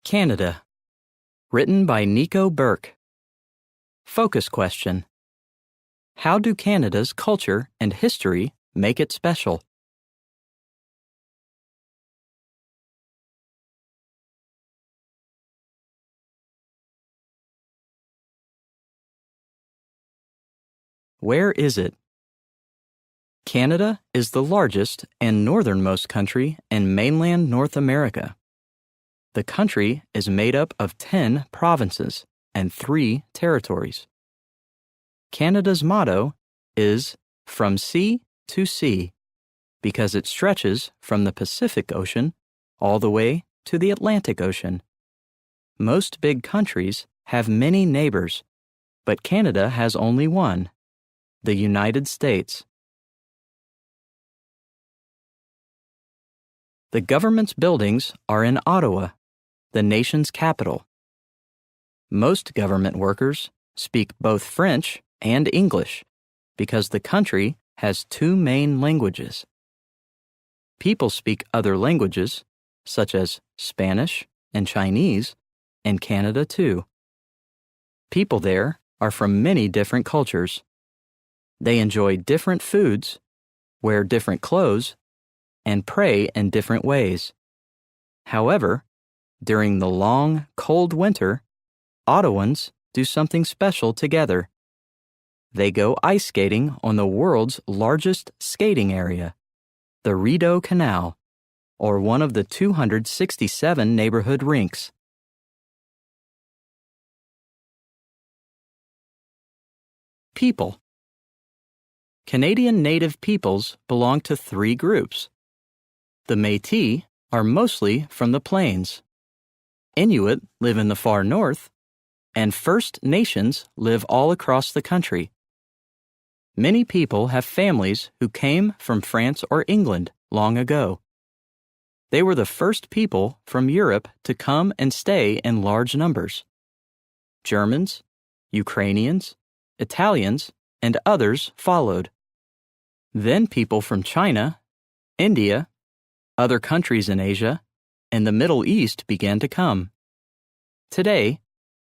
Canada. Written by Nico Burke. Focus question. How do Canada's culture and history make it special? Where is it? Canada is the largest and northernmost country in mainland North America. The country is made up of 10 provinces and 3 territories. Canada's motto is "From sea to sea" because it stretches from the Pacific Ocean all the way to the Atlantic Ocean. Most big countries have many neighbors, but Canada has only one, the United States. The government's buildings are in Ottawa, the nation's capital. Most government workers speak both French and English because the country has 2 main languages. People speak other languages, such as Spanish and Chinese, in Canada too. People there are from many different cultures. They enjoy different foods, wear different clothes, and pray in different ways. However, during the long, cold winter, Ottawans do something special together. They go ice skating on the world's largest skating area, the Rideau Canal, or one of the 267 neighborhood rinks. People. Canadian native peoples belong to 3 groups. The Métis are mostly from the plains. Inuit live in the far north, and First Nations live all across the country. Many people have families who came from France or England long ago. They were the first people from Europe to come and stay in large numbers. Germans, Ukrainians, Italians, and others followed. Then people from China, India, other countries in Asia, and the Middle East began to come. Today,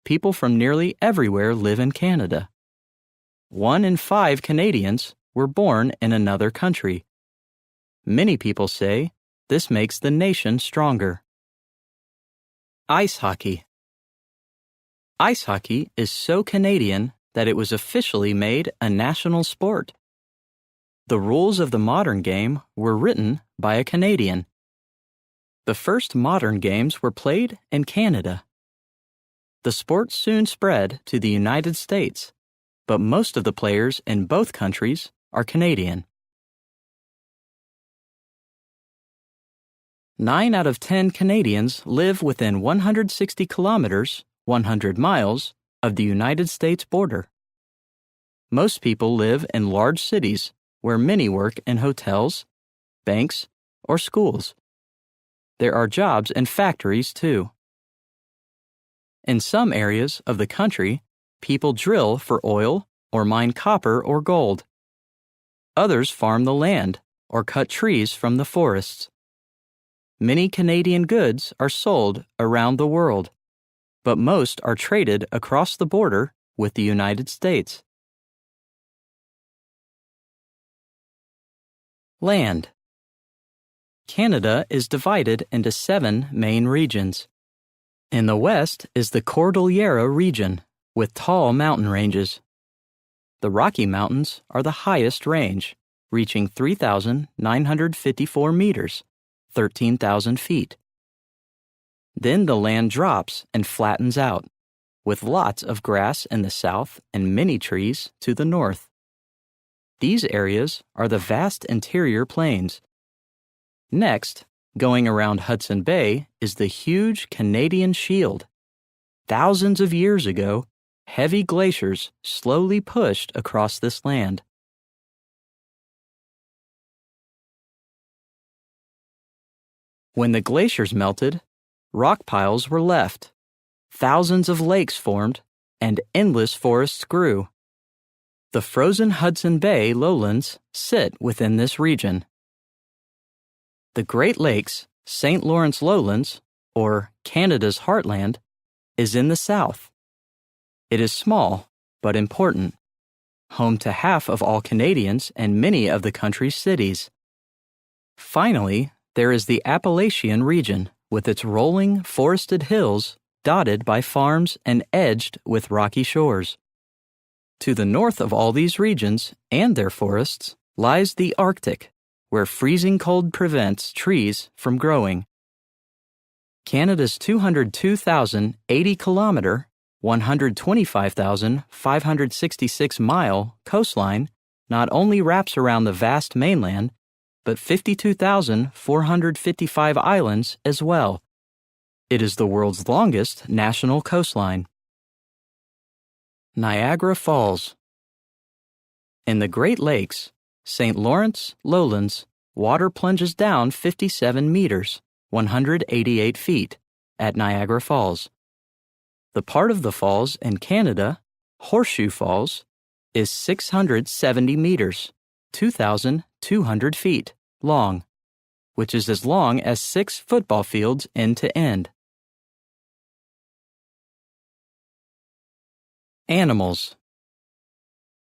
people from nearly everywhere live in Canada. 1 in 5 Canadians were born in another country. Many people say this makes the nation stronger. Ice hockey. Ice hockey is so Canadian that it was officially made a national sport. The rules of the modern game were written by a Canadian. The first modern games were played in Canada. The sport soon spread to the United States, but most of the players in both countries are Canadian. 9 out of 10 Canadians live within 160 kilometers, 100 miles, of the United States border. Most people live in large cities where many work in hotels, banks, or schools. There are jobs in factories too. In some areas of the country, people drill for oil or mine copper or gold. Others farm the land or cut trees from the forests. Many Canadian goods are sold around the world, but most are traded across the border with the United States. Land. Canada is divided into 7 main regions. In the west is the Cordillera region, with tall mountain ranges. The Rocky Mountains are the highest range, reaching 3,954 meters, 13,000 feet. Then the land drops and flattens out, with lots of grass in the south and many trees to the north. These areas are the vast interior plains. Next, going around Hudson Bay is the huge Canadian Shield. Thousands of years ago, heavy glaciers slowly pushed across this land. When the glaciers melted, rock piles were left, thousands of lakes formed, and endless forests grew. The frozen Hudson Bay lowlands sit within this region. The Great Lakes, St. Lawrence lowlands, or Canada's heartland, is in the south. It is small, but important, home to half of all Canadians and many of the country's cities. Finally, there is the Appalachian region with its rolling, forested hills dotted by farms and edged with rocky shores. To the north of all these regions and their forests lies the Arctic, where freezing cold prevents trees from growing. Canada's 202,080-kilometer, 125,566-mile coastline not only wraps around the vast mainland, but 52,455 islands as well. It is the world's longest national coastline. Niagara Falls. In the Great Lakes, St. Lawrence lowlands, water plunges down 57 meters, 188 feet, at Niagara Falls. The part of the falls in Canada, Horseshoe Falls, is 670 meters, 2,200 feet, long, which is as long as 6 football fields end to end. Animals.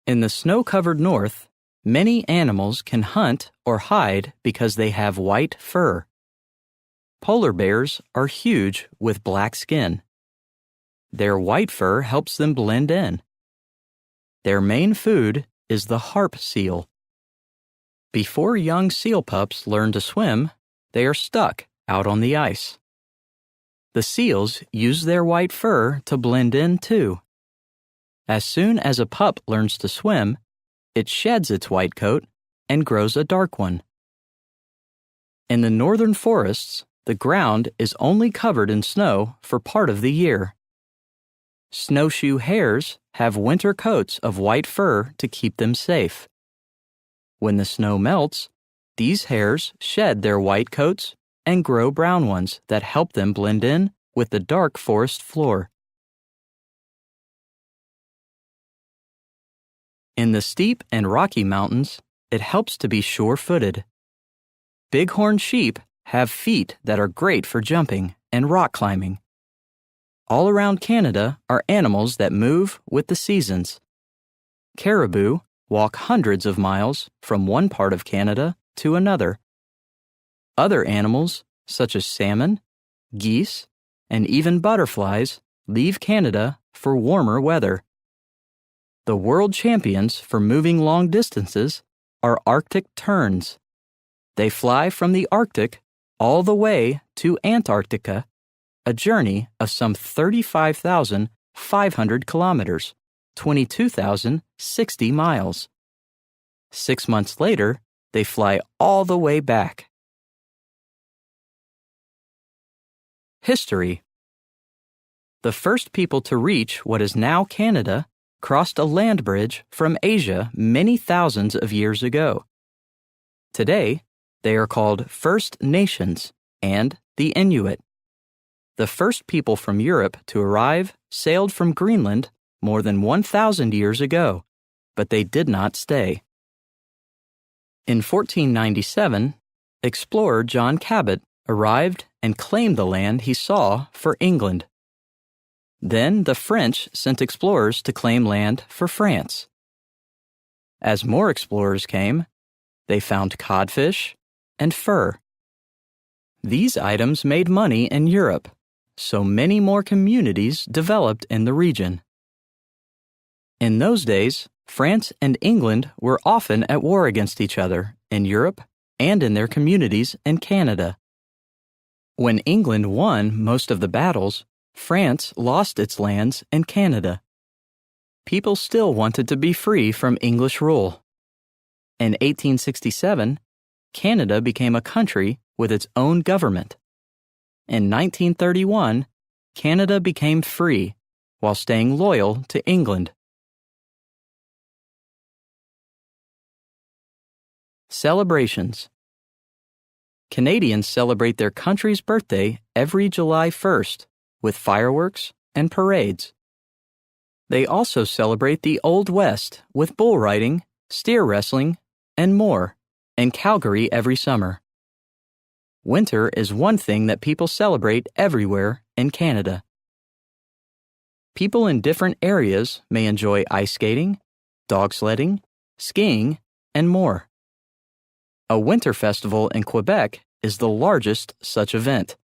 In the snow-covered north, many animals can hunt or hide because they have white fur. Polar bears are huge with black skin. Their white fur helps them blend in. Their main food is the harp seal. Before young seal pups learn to swim, they are stuck out on the ice. The seals use their white fur to blend in too. As soon as a pup learns to swim, it sheds its white coat and grows a dark one. In the northern forests, the ground is only covered in snow for part of the year. Snowshoe hares have winter coats of white fur to keep them safe. When the snow melts, these hares shed their white coats and grow brown ones that help them blend in with the dark forest floor. In the steep and rocky mountains, it helps to be sure-footed. Bighorn sheep have feet that are great for jumping and rock climbing. All around Canada are animals that move with the seasons. Caribou walk hundreds of miles from one part of Canada to another. Other animals, such as salmon, geese, and even butterflies, leave Canada for warmer weather. The world champions for moving long distances are Arctic terns. They fly from the Arctic all the way to Antarctica, a journey of some 35,500 kilometers, 22,060 miles. 6 months later, they fly all the way back. History. The first people to reach what is now Canada crossed a land bridge from Asia many thousands of years ago. Today, they are called First Nations and the Inuit. The first people from Europe to arrive sailed from Greenland more than 1,000 years ago, but they did not stay. In 1497, explorer John Cabot arrived and claimed the land he saw for England. Then the French sent explorers to claim land for France. As more explorers came, they found codfish and fur. These items made money in Europe, so many more communities developed in the region. In those days, France and England were often at war against each other in Europe and in their communities in Canada. When England won most of the battles, France lost its lands in Canada. People still wanted to be free from English rule. In 1867, Canada became a country with its own government. In 1931, Canada became free while staying loyal to England. Celebrations. Canadians celebrate their country's birthday every July 1st with fireworks and parades. They also celebrate the Old West with bull riding, steer wrestling, and more in Calgary every summer. Winter is one thing that people celebrate everywhere in Canada. People in different areas may enjoy ice skating, dog sledding, skiing, and more. A winter festival in Quebec is the largest such event.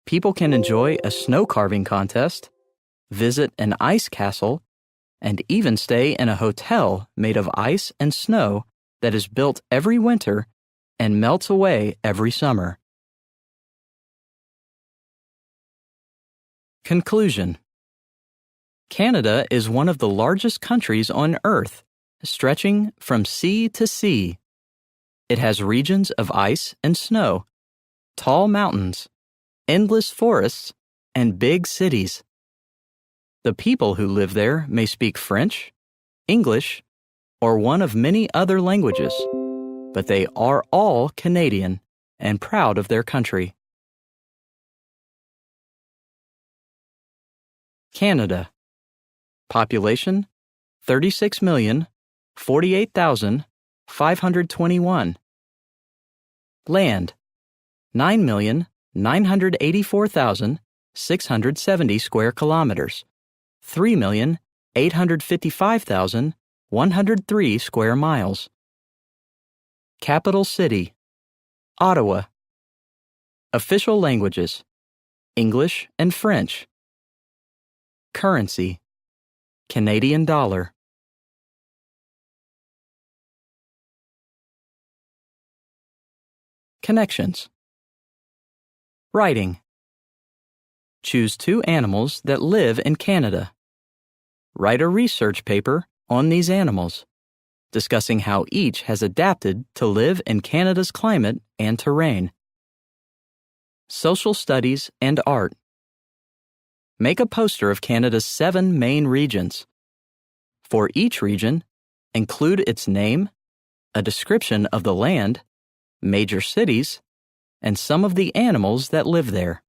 People can enjoy a snow carving contest, visit an ice castle, and even stay in a hotel made of ice and snow that is built every winter and melts away every summer. Conclusion. Canada is one of the largest countries on Earth, stretching from sea to sea. It has regions of ice and snow, tall mountains, endless forests, and big cities. The people who live there may speak French, English, or one of many other languages, but they are all Canadian and proud of their country. Canada. Population 36,048,521. Land 9,984,670 square kilometers, 3,855,103 square miles. Capital city Ottawa. Official languages English and French. Currency Canadian dollar. Connections. Writing. Choose 2 animals that live in Canada. Write a research paper on these animals, discussing how each has adapted to live in Canada's climate and terrain. Social studies and art. Make a poster of Canada's 7 main regions. For each region, include its name, a description of the land, major cities, and some of the animals that live there.